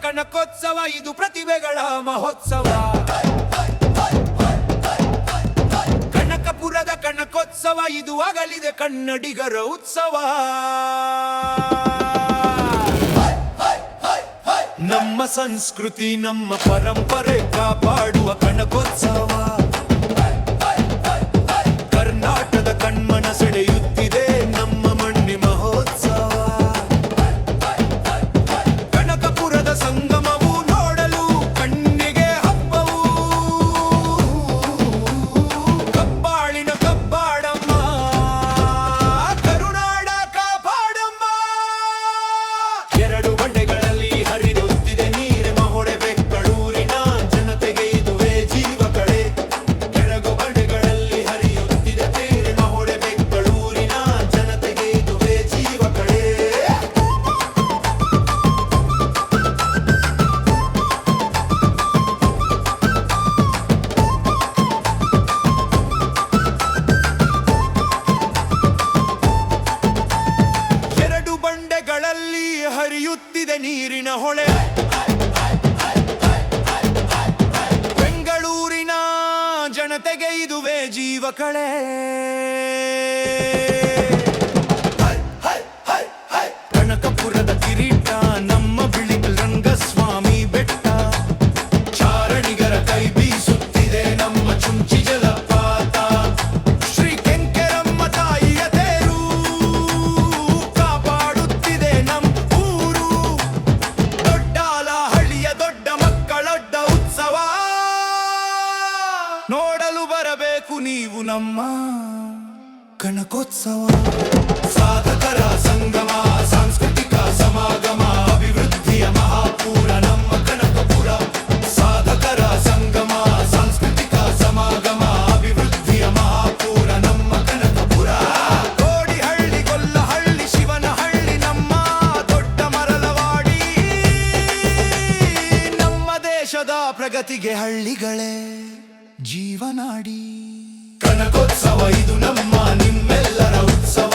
ಕನಕೋತ್ಸವ ಇದು ಪ್ರತಿಭೆಗಳ ಮಹೋತ್ಸವ. ಕನಕಪುರದ ಕನಕೋತ್ಸವ ಇದು ಆಗಲಿದೆ ಕನ್ನಡಿಗರ ಉತ್ಸವ. ನಮ್ಮ ಸಂಸ್ಕೃತಿ ನಮ್ಮ ಪರಂಪರೆ ಕಾಪಾಡುವ ಕನಕೋತ್ಸವ. ಕರ್ನಾಟಕದ ಕಣ್ಮನ ಸೆಳೆಯುತ್ತಿದೆ ನಮ್ಮ ಮಣ್ಣಿ ಮಹೋತ್ಸವ. ಕನಕಪುರದ ಸಂಗಮವು ನೋಡಲು ಕಣ್ಣಿಗೆ ಹಬ್ಬವು. ಕಬ್ಬಾಳಿನ ಕಬ್ಬಾಡಮ್ಮ ಕರುನಾಡ ಕಾಪಾಡಮ್ಮ. ಎರಡು ಬಂಡೆಗಳಲ್ಲಿ ಹರಿಯುತ್ತಿದೆ ನೀರು ಮಹೊಳೆ ಬೆಂಗಳೂರಿನ ಜನತೆಗೆ ಇದುವೇ ಜೀವ ಕಳೆ. ಎರಡು ಬಂಡೆಗಳಲ್ಲಿ ಹರಿಯುತ್ತಿದೆ ನೀರು ಮಹೊಳೆ ಬೆಂಗಳೂರಿನ ಜನತೆಗೆ ಇದುವೇ ಜೀವ ಕಳೆ. ಎರಡು ಬಂಡೆಗಳಲ್ಲಿ ಹರಿಯುತ್ತಿದೆ ನೀರಿನ ಹೊಳೆ. ಬೆಂಗಳೂರಿನ ಜನತೆಗೆ ಇದುವೇ ಜೀವ ಕಳೆ. ಕನಕಪುರದ ಕಿರೀಟ ನಮ್ಮ ಬಿಳಿ ರಂಗಸ್ವಾಮಿ ಬೆಟ್ಟ. ಚಾರಣಿಗರ ಕೈ ಬೀಸುತ್ತಿದೆ ನಮ್ಮ ಚುಂಚಿ ಜಲಪಾತ. ಶ್ರೀ ಕೆಂಕೆರಮ್ಮ ತಾಯಿಯ ತೇರು ಕಾಪಾಡುತ್ತಿದೆ ನಮ್ಮ ಊರು. ದೊಡ್ಡಾಲಹಳ್ಳಿಯ ದೊಡ್ಡ ಮಕ್ಕಳೊಡ್ಡ ಉತ್ಸವ ನೋಡಲು ಬರಬೇಕು ನೀವು ನಮ್ಮ ಕನಕೋತ್ಸವ. ಸಾಧಕರ ಸಂಗಮ ಸಾಂಸ್ಕೃತಿಕ ಸಮಾಗಮ ಅಭಿವೃದ್ಧಿಯ ಮಹಾಪೂರ ನಮ್ಮ ಕನಕಪುರ. ಸಾಧಕರ ಸಂಗಮ ಸಾಂಸ್ಕೃತಿಕ ಸಮಾಗಮ ಅಭಿವೃದ್ಧಿಯ ಮಹಾಪೂರ ನಮ್ಮ ಕನಕಪುರ. ಕೋಡಿಹಳ್ಳಿ ಗೊಲ್ಲಹಳ್ಳಿ ಶಿವನಹಳ್ಳಿ ನಮ್ಮ ದೊಡ್ಡ ಮರಳವಾಡಿ. ನಮ್ಮ ದೇಶದ ಪ್ರಗತಿಗೆ ಹಳ್ಳಿಗಳೇ ಜೀವನಾಡಿ. ಕನಕೋತ್ಸವ ಇದು ನಮ್ಮ ನಿಮ್ಮೆಲ್ಲರ ಉತ್ಸವ.